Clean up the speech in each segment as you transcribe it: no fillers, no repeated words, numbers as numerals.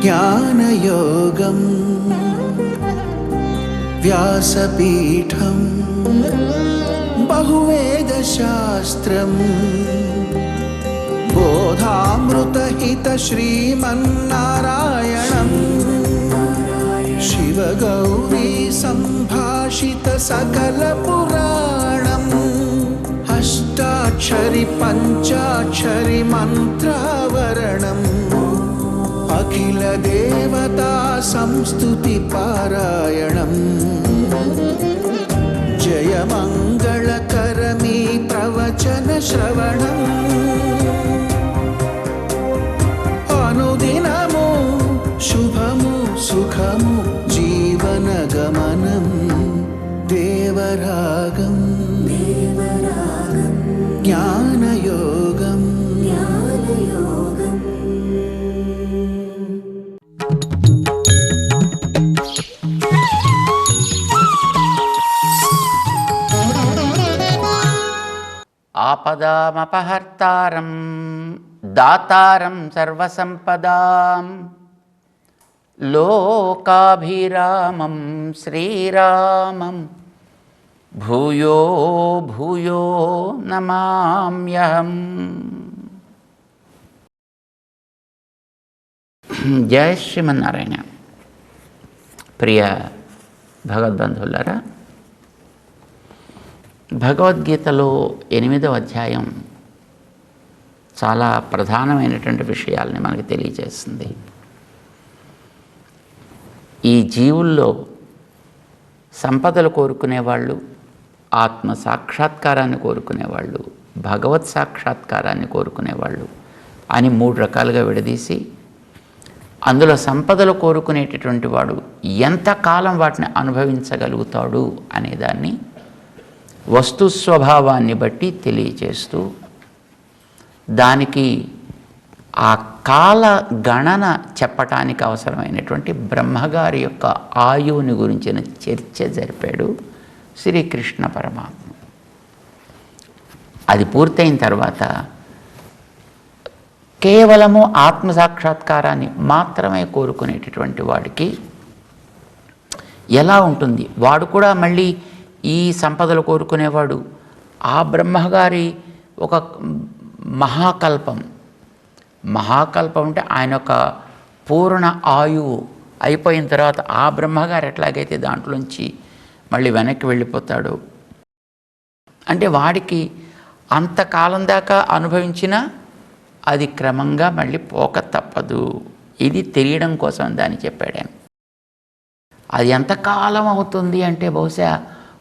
జ్ఞానయోగం వ్యాసపీఠం బహువేదశాస్త్రం బోధామృతహిత శ్రీమన్నారాయణం శివగౌరీ సంభాషిత సకల పురాణం అష్టాక్షరి పంచాక్షరి మంత్రావరణం అఖిల దేవతా సంస్తుతి పారాయణం జయమంగళకరమీ ప్రవచన శ్రవణం అనుదినము శుభము సుఖము జీవన గమనం దేవరాగం జ్ఞానయోగం ఆపదామపహర్తారం దాతారం సర్వసంపదాం లోకాభిరామం శ్రీరామం భూయో భూయో నమామ్యహం. జయ శ్రీమన్నారాయణ. ప్రియ భగవద్బంధువులారా, భగవద్గీతలో 8వ అధ్యాయం చాలా ప్రధానమైనటువంటి విషయాల్ని మనకి తెలియజేస్తుంది. ఈ జీవుల్లో సంపదలు కోరుకునేవాళ్ళు, ఆత్మ సాక్షాత్కారాన్ని కోరుకునేవాళ్ళు, భగవత్ సాక్షాత్కారాన్ని కోరుకునేవాళ్ళు అని 3 రకాలుగా విడదీసి, అందులో సంపదలు కోరుకునేటటువంటి వాడు ఎంతకాలం వాటిని అనుభవించగలుగుతాడు అనేదాన్ని వస్తు స్వభావాన్ని బట్టి తెలియచేస్తూ, దానికి ఆ కాల గణన చెప్పటానికి అవసరమైనటువంటి బ్రహ్మగారి యొక్క ఆయువుని గురించిన చర్చ జరిపాడు శ్రీకృష్ణ పరమాత్మ. అది పూర్తయిన తర్వాత కేవలము ఆత్మసాక్షాత్కారాన్ని మాత్రమే కోరుకునేటటువంటి వాడికి ఎలా ఉంటుంది, వాడు కూడా మళ్ళీ ఈ సంపదలు కోరుకునేవాడు ఆ బ్రహ్మగారి ఒక మహాకల్పం అంటే ఆయన ఒక పూర్ణ ఆయువు అయిపోయిన తర్వాత ఆ బ్రహ్మగారు ఎట్లాగైతే దాంట్లోంచి మళ్ళీ వెనక్కి వెళ్ళిపోతాడు అంటే వాడికి అంతకాలం దాకా అనుభవించినా అది క్రమంగా మళ్ళీ పోక తప్పదు. ఇది తెలియడం కోసం దాన్ని చెప్పాడు. అది ఎంతకాలం అవుతుంది అంటే బహుశా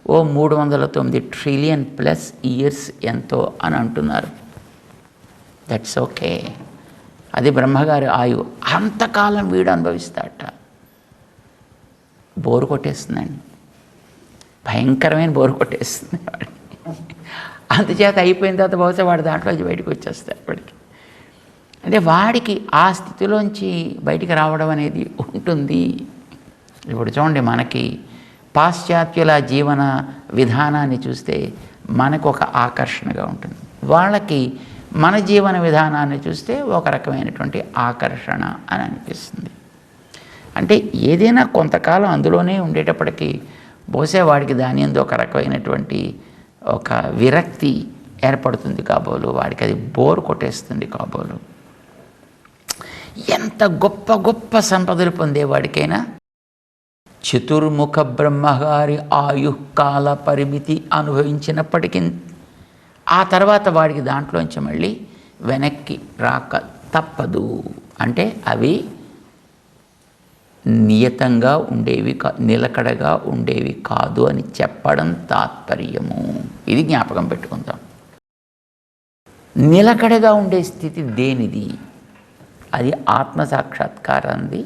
309 ట్రిలియన్ ప్లస్ ఇయర్స్ ఎంతో అని అంటున్నారు. That's okay. అది బ్రహ్మగారి ఆయువు. అంతకాలం వీడు అనుభవిస్తాడట. బోరు కొట్టేస్తుందండి, భయంకరమైన బోరు కొట్టేస్తుంది వాడికి. అందుచేత అయిపోయిన తర్వాత బహుశా వాడు దాంట్లోంచి బయటకు వచ్చేస్తాడు. వాడికి అంటే వాడికి ఆ స్థితిలోంచి బయటికి రావడం అనేది ఉంటుంది. ఇప్పుడు చూడండి, మనకి పాశ్చాత్యుల జీవన విధానాన్ని చూస్తే మనకు ఒక ఆకర్షణగా ఉంటుంది, వాళ్ళకి మన జీవన విధానాన్ని చూస్తే ఒక రకమైనటువంటి ఆకర్షణ అని అనిపిస్తుంది. అంటే ఏదైనా కొంతకాలం అందులోనే ఉండేటప్పటికీ బహుశా వాడికి దాని యందు ఒక రకమైనటువంటి ఒక విరక్తి ఏర్పడుతుంది కాబోలు, వాడికి అది బోరు కొట్టేస్తుంది కాబోలు. ఎంత గొప్ప గొప్ప సంపదలు పొందేవాడికైనా చతుర్ముఖ బ్రహ్మగారి ఆయుకాల పరిమితి అనుభవించినప్పటికీ ఆ తర్వాత వాడికి దాంట్లోంచి మళ్ళీ వెనక్కి రాక తప్పదు. అంటే అవి నియతంగా ఉండేవి, నిలకడగా ఉండేవి కాదు అని చెప్పడం తాత్పర్యము. ఇది జ్ఞాపకం పెట్టుకుందాం. నిలకడగా ఉండే స్థితి దేనిది? అది ఆత్మసాక్షాత్కారాంది,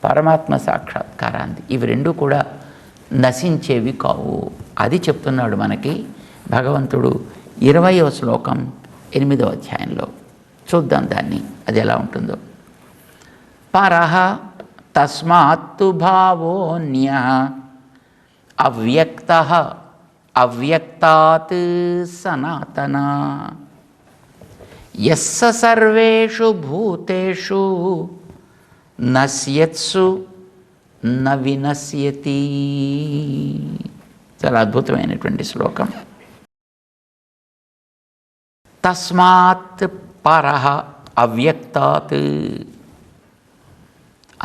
పరమాత్మ సాక్షాత్కారాంది. ఇవి రెండు కూడా నశించేవి కావు. అది చెప్తున్నాడు మనకి భగవంతుడు 20వ శ్లోకం 8వ అధ్యాయంలో. చూద్దాం దాన్ని, అది ఎలా ఉంటుందో. పరః తస్మాత్తు భావోన్య అవ్యక్తః అవ్యక్తాత్ సనాతన యస్స సర్వేషు భూతేషు నశ్యత్సు న వినశ్యతి. చాలా అద్భుతమైనటువంటి శ్లోకం. తస్మాత్ పరః అవ్యక్తాత్.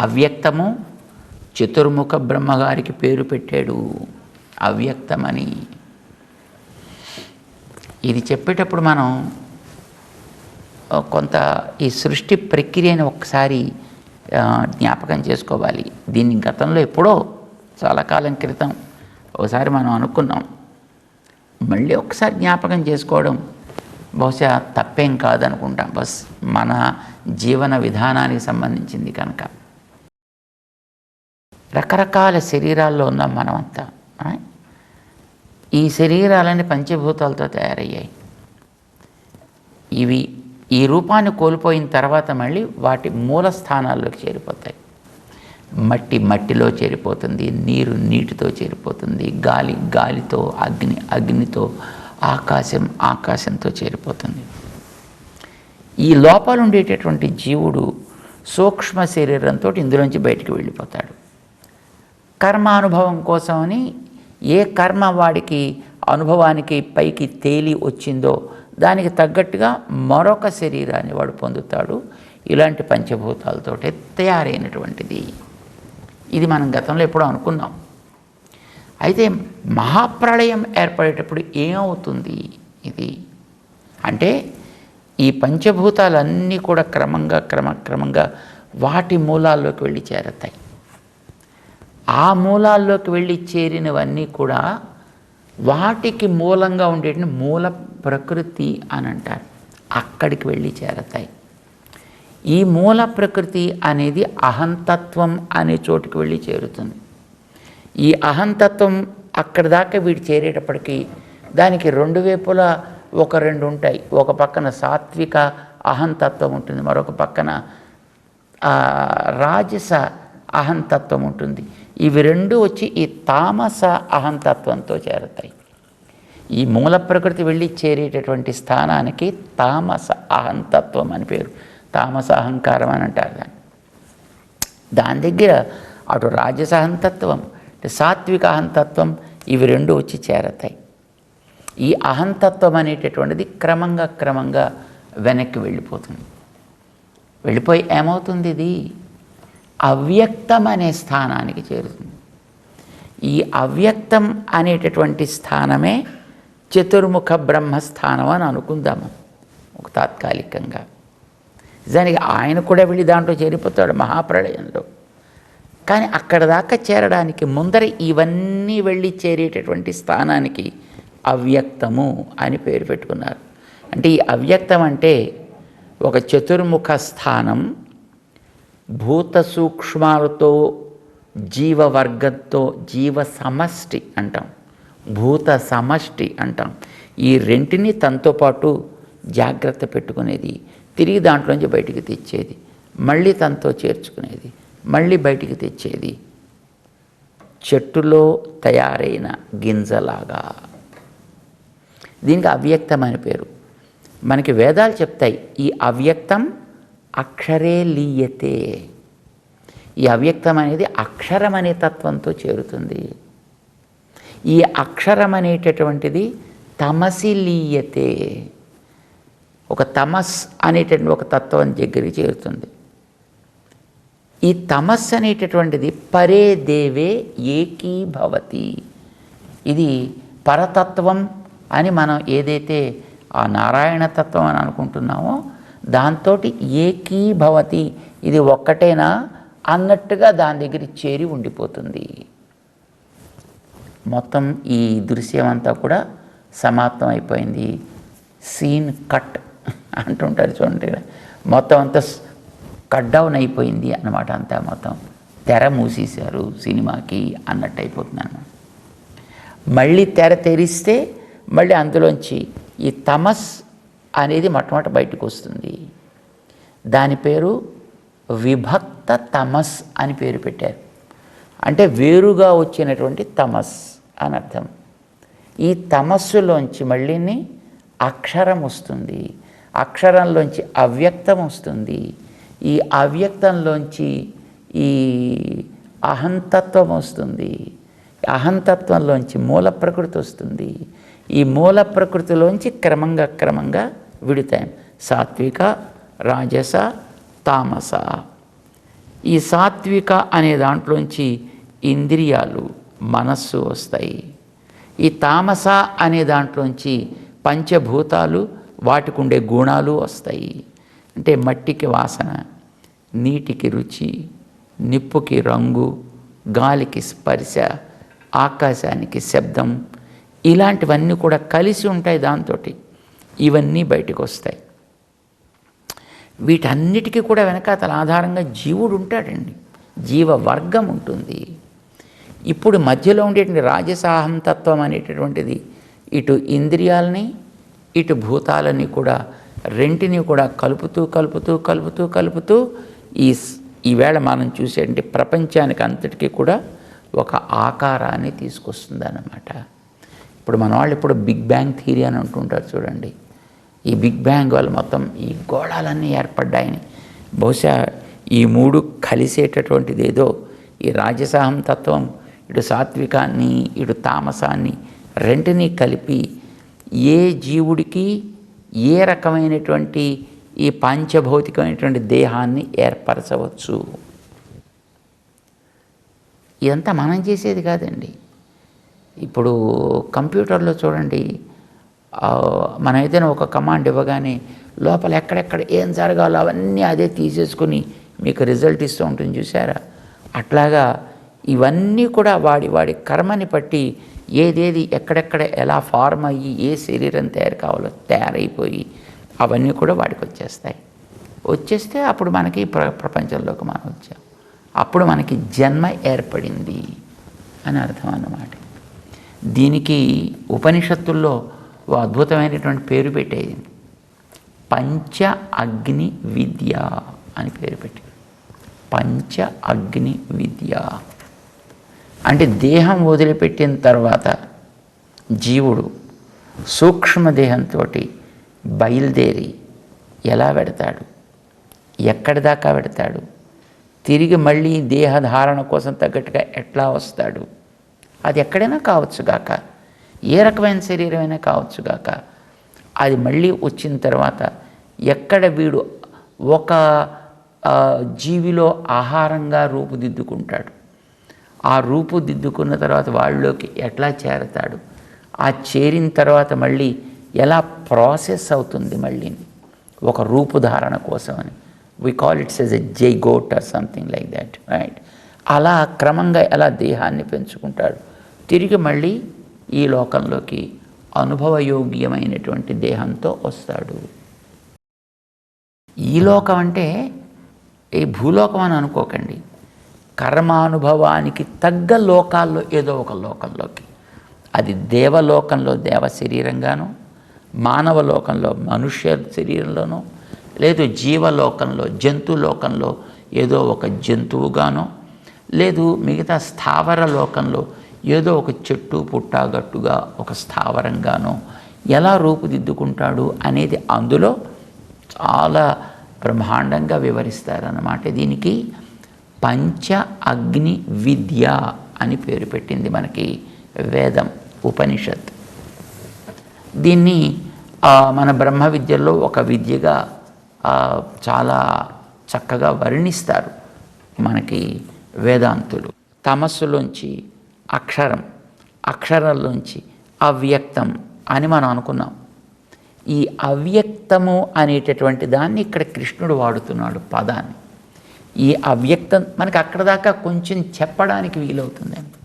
అవ్యక్తము చతుర్ముఖ బ్రహ్మగారికి పేరు పెట్టాడు అవ్యక్తమని. ఇది చెప్పేటప్పుడు మనం కొంత ఈ సృష్టి ప్రక్రియని ఒకసారి జ్ఞాపకం చేసుకోవాలి. దీన్ని గతంలో ఎప్పుడో చాలా కాలం క్రితం ఒకసారి మనం అనుకున్నాం. మళ్ళీ ఒకసారి జ్ఞాపకం చేసుకోవడం బహుశా తప్పేం కాదనుకుంటాం. బస్ మన జీవన విధానానికి సంబంధించింది కనుక. రకరకాల శరీరాల్లో ఉన్నాం మనమంతా. ఈ శరీరాలన్నీ పంచభూతాలతో తయారయ్యాయి. ఇవి ఈ రూపాన్ని కోల్పోయిన తర్వాత మళ్ళీ వాటి మూల స్థానాల్లోకి చేరిపోతాయి. మట్టి మట్టిలో చేరిపోతుంది, నీరు నీటితో చేరిపోతుంది, గాలి గాలితో, అగ్ని అగ్నితో, ఆకాశం ఆకాశంతో చేరిపోతుంది. ఈ లోపల ఉండేటటువంటి జీవుడు సూక్ష్మ శరీరంతో ఇందులోంచి బయటికి వెళ్ళిపోతాడు. కర్మానుభవం కోసమని ఏ కర్మ వాడికి అనుభవానికి పైకి తేలి వచ్చిందో దానికి తగ్గట్టుగా మరొక శరీరాన్ని వాడు పొందుతాడు. ఇలాంటి పంచభూతాలతో తయారైనటువంటిది. ఇది మనం గతంలో ఎప్పుడో అనుకున్నాం. అయితే మహాప్రళయం ఏర్పడేటప్పుడు ఏమవుతుంది ఇది అంటే, ఈ పంచభూతాలన్నీ కూడా క్రమంగా వాటి మూలాల్లోకి వెళ్ళి చేరతాయి. ఆ మూలాల్లోకి వెళ్ళి చేరినవన్నీ కూడా వాటికి మూలంగా ఉండేటి మూల ప్రకృతి అని అంటారు. అక్కడికి వెళ్ళి చేరతాయి. ఈ మూల ప్రకృతి అనేది అహంతత్వం అనే చోటుకి వెళ్ళి చేరుతుంది. ఈ అహంతత్వం అక్కడి దాకా వీడు చేరేటప్పటికీ దానికి రెండు వైపులా రెండు ఉంటాయి. ఒక పక్కన సాత్విక అహంతత్వం ఉంటుంది, మరొక పక్కన రాజస అహంతత్వం ఉంటుంది. ఇవి రెండు వచ్చి ఈ తామస అహంతత్వంతో చేరతాయి. ఈ మూల ప్రకృతి వెళ్ళి చేరేటటువంటి స్థానానికి తామస అహంతత్వం అని పేరు. తామస అహంకారం అని అంటారు దాన్ని. దాని దగ్గర అటు రాజస అహంతత్వం, సాత్విక అహంతత్వం ఇవి రెండు వచ్చి చేరతాయి. ఈ అహంతత్వం అనేటటువంటిది క్రమంగా వెనక్కి వెళ్ళిపోతుంది. వెళ్ళిపోయి ఏమవుతుంది? ఇది అవ్యక్తం అనే స్థానానికి చేరుతుంది. ఈ అవ్యక్తం అనేటటువంటి స్థానమే చతుర్ముఖ బ్రహ్మస్థానం అని అనుకుందాము ఒక తాత్కాలికంగా. నిజానికి ఆయన కూడా వెళ్ళి దాంట్లో చేరిపోతాడు మహాప్రళయంలో. కానీ అక్కడ దాకా చేరడానికి ముందర ఇవన్నీ వెళ్ళి చేరేటటువంటి స్థానానికి అవ్యక్తము అని పేరు పెట్టుకున్నారు. అంటే ఈ అవ్యక్తం అంటే ఒక చతుర్ముఖ స్థానం, భూత సూక్ష్మాలతో జీవవర్గంతో జీవ సమష్టి అంటాం, భూత సమష్టి అంటాం. ఈ రెంటిని తనతో పాటు జాగ్రత్త పెట్టుకునేది, తిరిగి దాంట్లోంచి బయటికి తెచ్చేది, మళ్ళీ తనతో చేర్చుకునేది, మళ్ళీ బయటికి తెచ్చేది. చెట్టులో తయారైన గింజలాగా. దీనికి అవ్యక్తం అని పేరు. మనకి వేదాలు చెప్తాయి ఈ అవ్యక్తం అక్షరే లీయతే. ఈ అవ్యక్తం అనేది అక్షరం అనే తత్వంతో చేరుతుంది. ఈ అక్షరం అనేటటువంటిది తమసి లీయతే, ఒక తమస్ అనేటటువంటి ఒక తత్వం దగ్గరికి చేరుతుంది. ఈ తమస్సు అనేటటువంటిది పరే దేవే ఏకీభవతి. ఇది పరతత్వం అని మనం ఏదైతే ఆ నారాయణ తత్వం అని అనుకుంటున్నామో దాంతో ఏకీభవతి, ఇది ఒక్కటేనా అన్నట్టుగా దాని దగ్గర చేరి ఉండిపోతుంది. మొత్తం ఈ దృశ్యం అంతా కూడా సమాప్తం అయిపోయింది. సీన్ కట్ అంటుంటారు చూడండి, మొత్తం అంతా కట్ డౌన్ అయిపోయింది అన్నమాట. అంతా మొత్తం తెర మూసేశారు సినిమాకి అన్నట్టు అయిపోతుంది అన్నమాట. మళ్ళీ తెర తెరిస్తే మళ్ళీ అందులోంచి ఈ తమస్ అనేది మొట్టమొదట బయటకు వస్తుంది. దాని పేరు విభక్త తమస్ అని పేరు పెట్టారు. అంటే వేరుగా వచ్చినటువంటి తమస్ అని అర్థం. ఈ తమస్సులోంచి మళ్ళీని అక్షరం వస్తుంది, అక్షరంలోంచి అవ్యక్తం వస్తుంది, ఈ అవ్యక్తంలోంచి ఈ అహంతత్వం వస్తుంది. అహంతత్వంలోంచి మూల ప్రకృతి వస్తుంది. ఈ మూల ప్రకృతిలోంచి క్రమంగా విడుతాయి సాత్విక, రాజస, తామస. ఈ సాత్విక అనే దాంట్లోంచి ఇంద్రియాలు, మనస్సు వస్తాయి. ఈ తామస అనే దాంట్లోంచి పంచభూతాలు, వాటికి ఉండే గుణాలు వస్తాయి. అంటే మట్టికి వాసన, నీటికి రుచి, నిప్పుకి రంగు, గాలికి స్పర్శ, ఆకాశానికి శబ్దం, ఇలాంటివన్నీ కూడా కలిసి ఉంటాయి. దాంతో ఇవన్నీ బయటకు వస్తాయి. వీటన్నిటికీ కూడా వెనకాతల ఆధారంగా జీవుడు ఉంటాడండి, జీవవర్గం ఉంటుంది. ఇప్పుడు మధ్యలో ఉండేటువంటి రాజసాహం తత్వం అనేటటువంటిది ఇటు ఇంద్రియాలని ఇటు భూతాలని కూడా రెంటిని కూడా కలుపుతూ ఈవేళ మనం చూసేటువంటి ప్రపంచానికి అంతటికీ కూడా ఒక ఆకారాన్ని తీసుకొస్తుంది అన్నమాట. ఇప్పుడు మన వాళ్ళు ఇప్పుడు బిగ్ బ్యాంగ్ థియరీ అని అంటుంటారు చూడండి. ఈ బిగ్ బ్యాంగ్ వల్ల మొత్తం ఈ గోళాలన్నీ ఏర్పడ్డాయని. బహుశా ఈ మూడు కలిసేటటువంటిది ఏదో ఈ రాజసాహం తత్వం, ఇటు సాత్వికాన్ని ఇటు తామసాన్ని రెంటిని కలిపి ఏ జీవుడికి ఏ రకమైనటువంటి ఈ పాంచభౌతికమైనటువంటి దేహాన్ని ఏర్పరచవచ్చు. ఇదంతా మనం చేసేది కాదండి. ఇప్పుడు కంప్యూటర్లో చూడండి, మనం ఏదైనా ఒక కమాండ్ ఇవ్వగానే లోపల ఎక్కడెక్కడ ఏం జరగాలో అవన్నీ అదే తీసేసుకుని మీకు రిజల్ట్ ఇస్తూ ఉంటుంది చూసారా. అట్లాగా ఇవన్నీ కూడా వాడి కర్మని బట్టి ఏదేది ఎక్కడెక్కడ ఎలా ఫార్మ్ అయ్యి ఏ శరీరం కావాలో తయారైపోయి అవన్నీ కూడా వాడికి వచ్చేస్తే అప్పుడు మనకి ప్రపంచంలోకి మనం వచ్చాం. అప్పుడు మనకి జన్మ ఏర్పడింది అని అర్థం అన్నమాట. దీనికి ఉపనిషత్తుల్లో ఓ అద్భుతమైనటువంటి పేరు పెట్టేది, పంచ అగ్ని విద్య అని పేరు పెట్టింది. పంచ అగ్ని విద్య అంటే దేహం వదిలిపెట్టిన తర్వాత జీవుడు సూక్ష్మదేహంతో బయలుదేరి ఎలా పెడతాడు, ఎక్కడి దాకా పెడతాడు, తిరిగి మళ్ళీ దేహధారణ కోసం తగ్గట్టుగా ఎట్లా వస్తాడు, అది ఎక్కడైనా కావచ్చుగాక, ఏ రకమైన శరీరమైనా కావచ్చుగాక, అది మళ్ళీ వచ్చిన తర్వాత ఎక్కడ వీడు ఒక జీవిలో ఆహారంగా రూపుదిద్దుకుంటాడు, ఆ రూపుదిద్దుకున్న తర్వాత వాళ్ళలోకి ఎట్లా చేరతాడు, ఆ చేరిన తర్వాత మళ్ళీ ఎలా ప్రాసెస్ అవుతుంది మళ్ళీ ఒక రూపుధారణ కోసమని, we call it as a zygote or something like that, right? అలా క్రమంగా ఎలా దేహాన్ని పెంచుకుంటాడు, తిరిగి మళ్ళీ ఈ లోకంలోకి అనుభవయోగ్యమైనటువంటి దేహంతో వస్తాడు. ఈ లోకం అంటే ఈ భూలోకం అని అనుకోకండి, కర్మానుభవానికి తగ్గ లోకాల్లో ఏదో ఒక లోకంలోకి, అది దేవలోకంలో దేవ శరీరంగానో, మానవ లోకంలో మనుష్య శరీరంలోనో, లేదు జీవలోకంలో జంతులోకంలో ఏదో ఒక జంతువుగానో, లేదు మిగతా స్థావర లోకంలో ఏదో ఒక చెట్టు పుట్టాగట్టుగా ఒక స్థావరంగానో ఎలా రూపుదిద్దుకుంటాడు అనేది అందులో చాలా బ్రహ్మాండంగా వివరిస్తారన్నమాట. దీనికి పంచ అగ్ని విద్య అని పేరు పెట్టింది మనకి వేదం, ఉపనిషత్. దీన్ని మన బ్రహ్మ విద్యలో ఒక విద్యగా చాలా చక్కగా వర్ణిస్తారు మనకి వేదాంతులు. తమస్సులోంచి అక్షరం, అక్షరంలోంచి అవ్యక్తం అని మనం అనుకున్నాం. ఈ అవ్యక్తము అనేటటువంటి దాన్ని ఇక్కడ కృష్ణుడు వాడుతున్నాడు పదాన్ని. ఈ అవ్యక్తం మనకి అక్కడ దాకా కొంచెం చెప్పడానికి వీలవుతుందండి.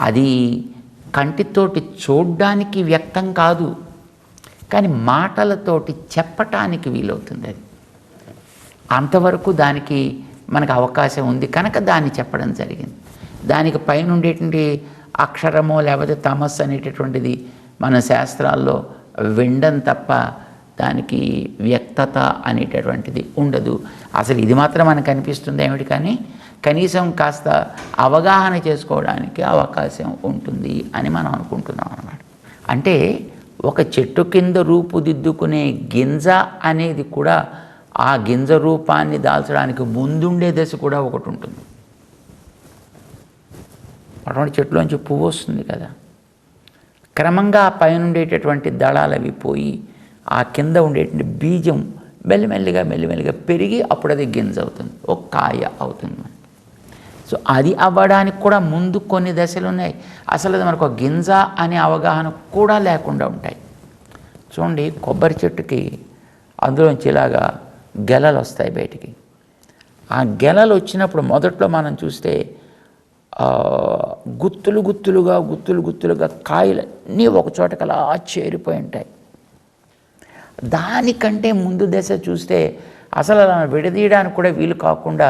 అది కంటితోటి చూడ్డానికి వ్యక్తం కాదు, కానీ మాటలతోటి చెప్పటానికి వీలవుతుంది. అది అంతవరకు దానికి మనకు అవకాశం ఉంది కనుక దాన్ని చెప్పడం జరిగింది. దానికి పైన ఉండేటువంటి అక్షరమో లేకపోతే తమస్సు అనేటటువంటిది మన శాస్త్రాల్లో వినడం తప్ప దానికి వ్యక్తత అనేటటువంటిది ఉండదు. అసలు ఇది మాత్రం మనకు అనిపిస్తుంది ఏమిటి, కానీ కనీసం కాస్త అవగాహన చేసుకోవడానికి అవకాశం ఉంటుంది అని మనం అనుకుంటున్నాం అన్నమాట. అంటే ఒక చెట్టు కింద రూపుదిద్దుకునే గింజ అనేది కూడా ఆ గింజ రూపాన్ని దాల్చడానికి ముందుండే దశ కూడా ఒకటి ఉంటుంది. అటువంటి చెట్టులోంచి పువ్వు వస్తుంది కదా, క్రమంగా ఆ పైన ఉండేటటువంటి దళాలు అవి పోయి ఆ కింద ఉండేటువంటి బీజం మెల్లిమెల్లిగా పెరిగి అప్పుడు అది గింజ అవుతుంది, ఒక కాయ అవుతుంది. సో అది అవ్వడానికి కూడా ముందు కొన్ని దశలు ఉన్నాయి. అసలు అది మనకు ఒక గింజ అనే అవగాహన కూడా లేకుండా ఉంటాయి. చూడండి, కొబ్బరి చెట్టుకి అందులోంచి ఇలాగా గెలలు వస్తాయి బయటికి. ఆ గెలలు వచ్చినప్పుడు మొదట్లో మనం చూస్తే గుత్తులుగా కాయలన్నీ ఒక చోటకి అలా చేరిపోయి ఉంటాయి. దానికంటే ముందు దశ చూస్తే అసలు అలా విడదీయడానికి కూడా వీలు కాకుండా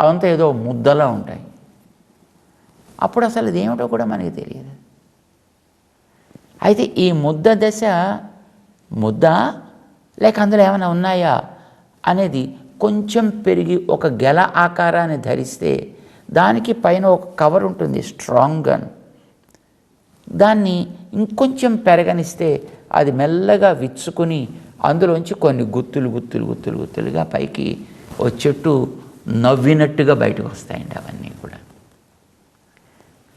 అవంతా ఏదో ముద్దలా ఉంటాయి. అప్పుడు అసలు ఇదేమిటో కూడా మనకి తెలియదు. అయితే ఈ ముద్ద దశ ముద్ద లేక అందులో ఏమైనా ఉన్నాయా అనేది కొంచెం పెరిగి ఒక గెల ఆకారాన్ని ధరిస్తే దానికి పైన ఒక కవర్ ఉంటుంది స్ట్రాంగ్గా. దాన్ని ఇంకొంచెం పెరగనిస్తే అది మెల్లగా విచ్చుకుని అందులోంచి కొన్ని గుత్తులుగా పైకి ఓ చెట్టు నవ్వినట్టుగా బయటకు వస్తాయండి. అవన్నీ కూడా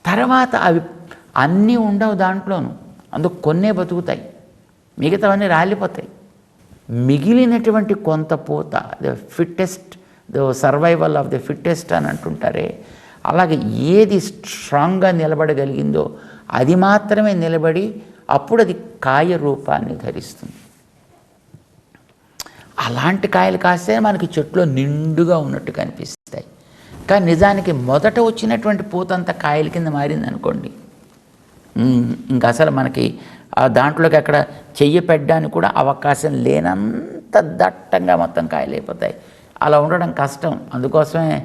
తర్వాత అవి అన్నీ ఉండవు దాంట్లోనూ, అందుకు కొన్నే బతుకుతాయి, మిగతావన్నీ రాలిపోతాయి. మిగిలినటువంటి కొంత పూత, the fittest, the survival of the fittest అని అంటుంటారే, అలాగే ఏది స్ట్రాంగ్గా నిలబడగలిగిందో అది మాత్రమే నిలబడి అప్పుడు అది కాయ రూపాన్ని ధరిస్తుంది. అలాంటి కాయలు కాస్తే మనకి చెట్లో నిండుగా ఉన్నట్టు కనిపిస్తాయి. కానీ నిజానికి మొదట వచ్చినటువంటి పూత అంతా కాయల కింద మారింది అనుకోండి, ఇంకా అసలు మనకి దాంట్లోకి అక్కడ చెయ్యి పెట్టడానికి కూడా అవకాశం లేనంత దట్టంగా మొత్తం కాయలు అయిపోతాయి. అలా ఉండడం కష్టం. అందుకోసమే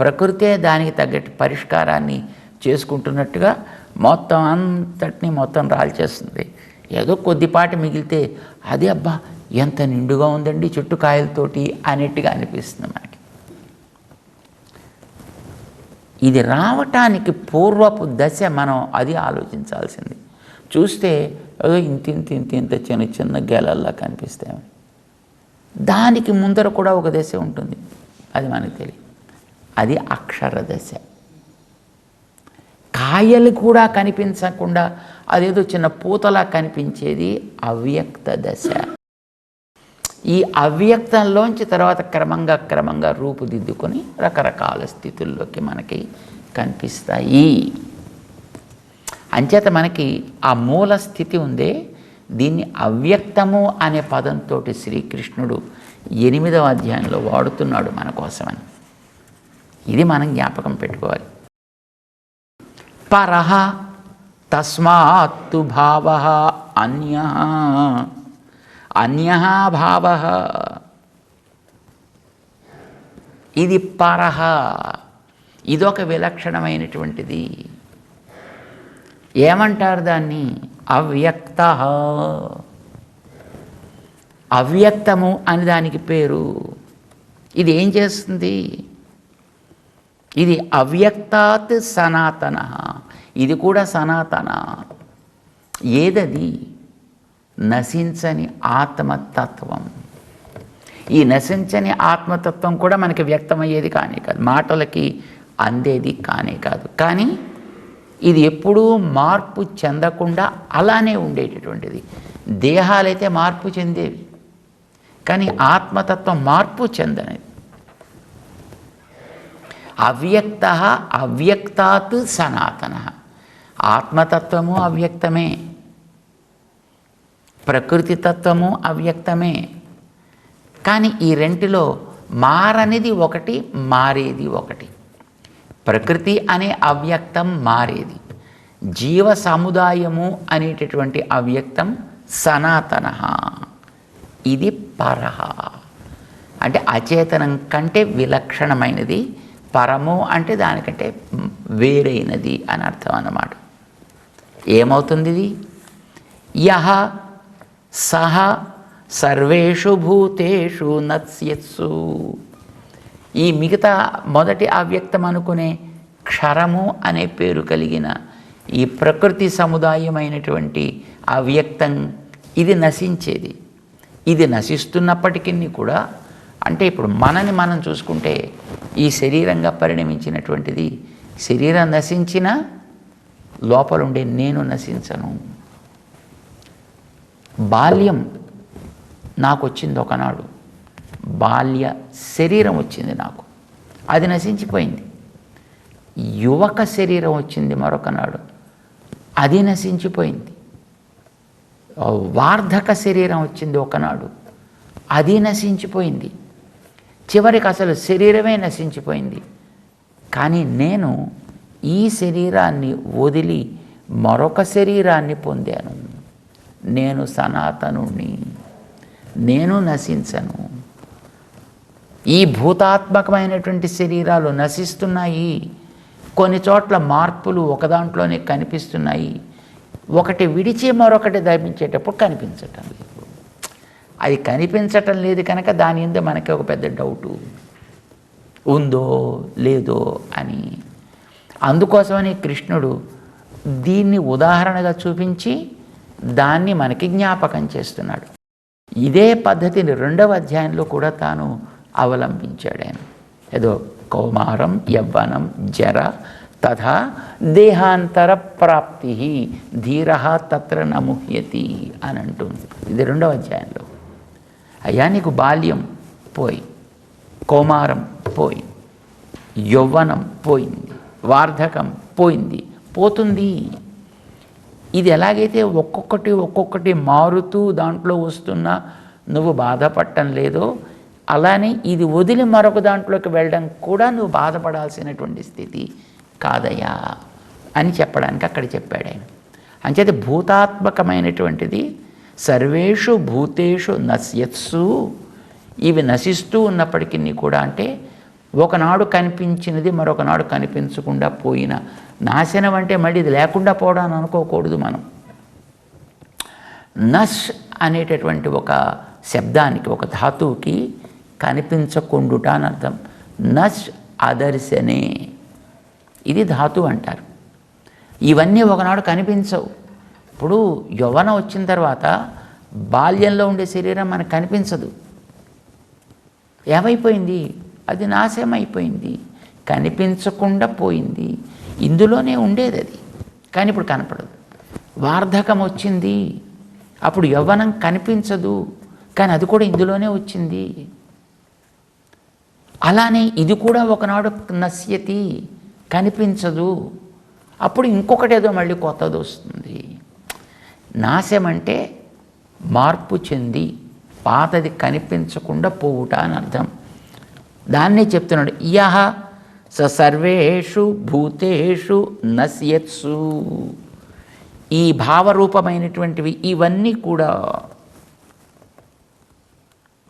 ప్రకృతే దానికి తగ్గట్టు పరిష్కారాన్ని చేసుకుంటున్నట్టుగా మొత్తం అంతటినీ రాల్చేస్తుంది. ఏదో కొద్దిపాటి మిగిలితే అది అబ్బా ఎంత నిండుగా ఉందండి చెట్టు కాయలతోటి అనేట్టుగా అనిపిస్తుంది మనకి. ఇది రావటానికి పూర్వపు దశ మనం అది ఆలోచించాల్సింది. చూస్తే ఏదో ఇంత చిన్న గెలల్లా కనిపిస్తాయి. దానికి ముందర కూడా ఒక దశ ఉంటుంది, అది మనకు తెలియదు. అది అక్షర దశ. కాయలు కూడా కనిపించకుండా అదేదో చిన్న పూతలా కనిపించేది అవ్యక్త దశ. ఈ అవ్యక్తంలోంచి తర్వాత క్రమంగా రూపుదిద్దుకొని రకరకాల స్థితుల్లోకి మనకి కనిపిస్తాయి. అంచేత మనకి ఆ మూల స్థితి ఉందే, దీన్ని అవ్యక్తము అనే పదంతో శ్రీకృష్ణుడు 8వ అధ్యాయంలో వాడుతున్నాడు మన కోసమని. ఇది మనం జ్ఞాపకం పెట్టుకోవాలి. పరః తస్మాత్తు భావః అన్యః అన్యః భావః. ఇది పరః, ఇదొక విలక్షణమైనటువంటిది. ఏమంటారు దాన్ని? అవ్యక్తః. అవ్యక్తము అని దానికి పేరు. ఇది ఏం చేస్తుంది? ఇది అవ్యక్తాత్ సనాతన. ఇది కూడా సనాతన. ఏదది? నశించని ఆత్మతత్వం. ఈ నశించని ఆత్మతత్వం కూడా మనకి వ్యక్తమయ్యేది కానే కాదు, మాటలకి అందేది కానే కాదు. కానీ ఇది ఎప్పుడూ మార్పు చెందకుండా అలానే ఉండేటటువంటిది. దేహాలైతే మార్పు చెందేవి, కానీ ఆత్మతత్వం మార్పు చెందనేది. అవ్యక్త అవ్యక్తాత్ సనాతన. ఆత్మతత్వము అవ్యక్తమే, ప్రకృతి తత్వము అవ్యక్తమే. కానీ ఈ రెంటిలో మారనిది ఒకటి, మారేది ఒకటి. ప్రకృతి అనే అవ్యక్తం మారేది, జీవ సముదాయము అనేటటువంటి అవ్యక్తం సనాతన. ఇది పరః అంటే అచేతనం కంటే విలక్షణమైనది, పరము అంటే దానికంటే వేరైనది అని అర్థం అన్నమాట. ఏమవుతుంది ఇది? యః సహ సర్వేషు భూతేషు నత్స్యత్సు. ఈ మిగతా మొదటి అవ్యక్తం అనుకునే క్షరము అనే పేరు కలిగిన ఈ ప్రకృతి సముదాయమైనటువంటి అవ్యక్తం ఇది నశించేది. ఇది నశిస్తున్నప్పటికీ కూడా అంటే ఇప్పుడు మనని మనం చూసుకుంటే ఈ శరీరంగా పరిణమించినటువంటిది శరీరం నశించినా లోపలుండే నేను నశించను. బాల్యం నాకు వచ్చింది ఒకనాడు, బాల్య శరీరం వచ్చింది నాకు, అది నశించిపోయింది. యువక శరీరం వచ్చింది మరొకనాడు, అది నశించిపోయింది. వార్ధక శరీరం వచ్చింది ఒకనాడు, అది నశించిపోయింది. చివరికి అసలు శరీరమే నశించిపోయింది. కానీ నేను ఈ శరీరాన్ని వదిలి మరొక శరీరాన్ని పొందాను. నేను సనాతనుణ్ణి, నేను నశించను. ఈ భూతాత్మకమైనటువంటి శరీరాలు నశిస్తున్నాయి. కొన్ని చోట్ల మార్పులు ఒకదాంట్లోనే కనిపిస్తున్నాయి. ఒకటి విడిచి మరొకటి ధరించేటప్పుడు కనిపించటం లేదు. అది కనిపించటం లేదు కనుక దాని మీద మనకి ఒక పెద్ద డౌటు ఉందో లేదో అని. అందుకోసమని కృష్ణుడు దీన్ని ఉదాహరణగా చూపించి దాన్ని మనకి జ్ఞాపకం చేస్తున్నాడు. ఇదే పద్ధతిని 2వ అధ్యాయంలో కూడా తాను అవలంబించాడు. ఆయన ఏదో కౌమారం యవ్వనం జర తథా దేహాంతర ప్రాప్తి ధీర తత్ర నముహ్యతి అని అంటుంది. ఇది 2వ అధ్యాయంలో. అయ్యా నీకు బాల్యం పోయి, కౌమారం పోయి, యవ్వనం పోయింది, వార్ధకం పోయింది, పోతుంది. ఇది ఎలాగైతే ఒక్కొక్కటి మారుతూ దాంట్లో వస్తున్నా నువ్వు బాధపడటం లేదో, అలానే ఇది వదిలి మరొక దాంట్లోకి వెళ్ళడం కూడా నువ్వు బాధపడాల్సినటువంటి స్థితి కాదయ్యా అని చెప్పడానికి అక్కడ చెప్పాడు ఆయన. అంచేత భూతాత్మకమైనటువంటిది సర్వేషు భూతేషు నశ్యత్సు, ఇవి నశిస్తూ ఉన్నప్పటికీ కూడా, అంటే ఒకనాడు కనిపించినది మరొకనాడు కనిపించకుండా పోయిన నాశనం అంటే మళ్ళీ ఇది లేకుండా పోవడం అని అనుకోకూడదు మనం. నష్ అనేటటువంటి ఒక శబ్దానికి, ఒక ధాతువుకి కనిపించకుండుట అని అర్థం. నష్ అదర్శనే, ఇది ధాతువు అంటారు. ఇవన్నీ ఒకనాడు కనిపించవు. ఇప్పుడు యవ్వనం వచ్చిన తర్వాత బాల్యంలో ఉండే శరీరం మనకు కనిపించదు. ఏమైపోయింది? అది నాశనం అయిపోయింది, కనిపించకుండా పోయింది. ఇందులోనే ఉండేది అది, కానీ ఇప్పుడు కనపడదు. వార్ధకం వచ్చింది, అప్పుడు యవ్వనం కనిపించదు, కానీ అది కూడా ఇందులోనే వచ్చింది. అలానే ఇది కూడా ఒకనాడు నశ్యతి, కనిపించదు, అప్పుడు ఇంకొకటి ఏదో మళ్ళీ కొత్తది వస్తుంది. నాశం అంటే మార్పు చెంది పాతది కనిపించకుండా పోవుట అని అర్థం. దాన్నే చెప్తున్నాడు. యహ స సర్వేషు భూతేషు నశ్యత్సు. ఈ భావరూపమైనటువంటివి ఇవన్నీ కూడా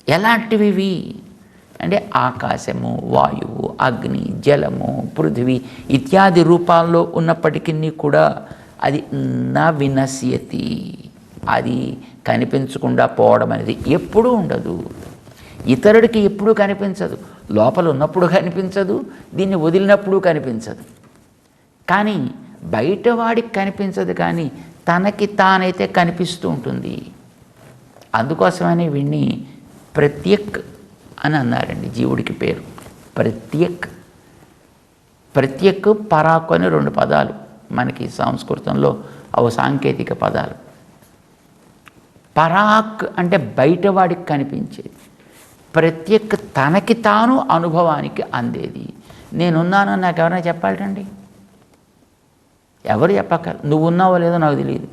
ఎలాంటివి అంటే ఆకాశము, వాయువు, అగ్ని, జలము, పృథివీ ఇత్యాది రూపాల్లో ఉన్నప్పటికీ కూడా అది న వినశ్యతి, అది కనిపించకుండా పోవడం అనేది ఎప్పుడూ ఉండదు. ఇతరుడికి ఎప్పుడూ కనిపించదు, లోపల ఉన్నప్పుడు కనిపించదు, దీన్ని వదిలినప్పుడు కనిపించదు. కానీ బయటవాడికి కనిపించదు, కానీ తనకి తానైతే కనిపిస్తూ ఉంటుంది. అందుకోసమని వీడిని ప్రత్యక్ అని అన్నారండి. జీవుడికి పేరు ప్రత్యక్. ప్రత్యక్, పరాక్ అని 2 పదాలు మనకి సంస్కృతంలో అవి సాంకేతిక పదాలు. పరాక్ అంటే బయటవాడికి కనిపించేది, ప్రత్యక్ తనకి తాను అనుభవానికి అందేది. నేనున్నానని నాకు ఎవరైనా చెప్పాలండి? ఎవరు చెప్పక్కర్. నువ్వు ఉన్నావో లేదో నాకు తెలియదు,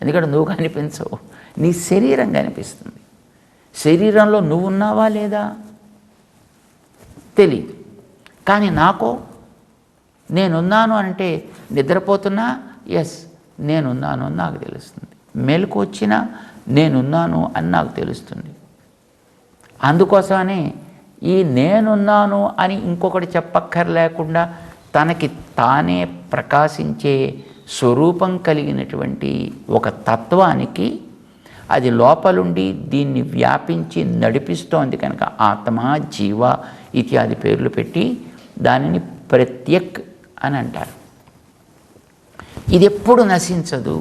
ఎందుకంటే నువ్వు కనిపించవు, నీ శరీరం కనిపిస్తుంది. శరీరంలో నువ్వు ఉన్నావా లేదా తెలియదు. కానీ నాకు నేనున్నాను అంటే నిద్రపోతున్నా ఎస్ నేనున్నాను అని నాకు తెలుస్తుంది, మెలకు వచ్చినా నేనున్నాను అని నాకు తెలుస్తుంది. అందుకోసమనే ఈ నేనున్నాను అని ఇంకొకటి చెప్పక్కర్లేకుండా తనకి తానే ప్రకాశించే స్వరూపం కలిగినటువంటి ఒక తత్వానికి అది లోపలుండి దీన్ని వ్యాపించి నడిపిస్తోంది కనుక ఆత్మ, జీవ ఇత్యాది పేర్లు పెట్టి దానిని ప్రత్యక్ అని అంటారు. ఇది ఎప్పుడు నశించదు,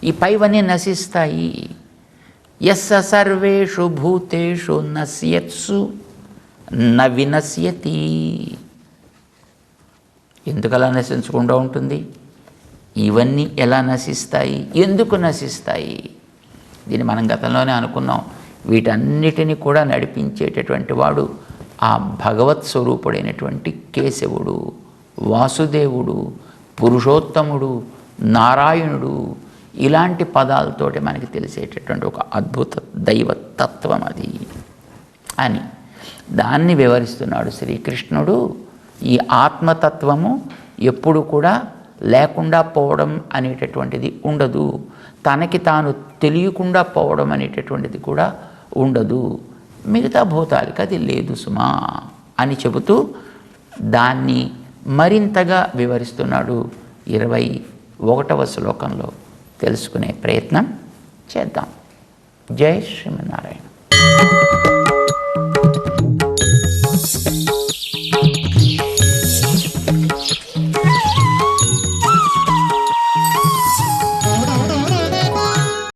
ఈ పైవన్నీ నశిస్తాయి. యస్స సర్వేషు భూతేషు నశ్యత్సు న వినశ్యతి. ఎందుకలా నశించకుండా ఉంటుంది? ఇవన్నీ ఎలా నశిస్తాయి, ఎందుకు నశిస్తాయి? దీన్ని మనం గతంలోనే అనుకున్నాం. వీటన్నిటిని కూడా నడిపించేటటువంటి వాడు ఆ భగవత్ స్వరూపుడైనటువంటి కేశవుడు, వాసుదేవుడు, పురుషోత్తముడు, నారాయణుడు. ఇలాంటి పదాలతోటి మనకి తెలిసేటటువంటి ఒక అద్భుత దైవతత్వం అది అని దాన్ని వివరిస్తున్నాడు శ్రీకృష్ణుడు. ఈ ఆత్మతత్వము ఎప్పుడు కూడా లేకుండా పోవడం అనేటటువంటిది ఉండదు, తనకి తాను తెలియకుండా పోవడం అనేటటువంటిది కూడా ఉండదు. మిగతా భూతాలకి అది లేదు సుమా అని చెబుతూ దాన్ని మరింతగా వివరిస్తున్నాడు. 21వ శ్లోకంలో తెలుసుకునే ప్రయత్నం చేద్దాం. జై శ్రీమన్నారాయణ.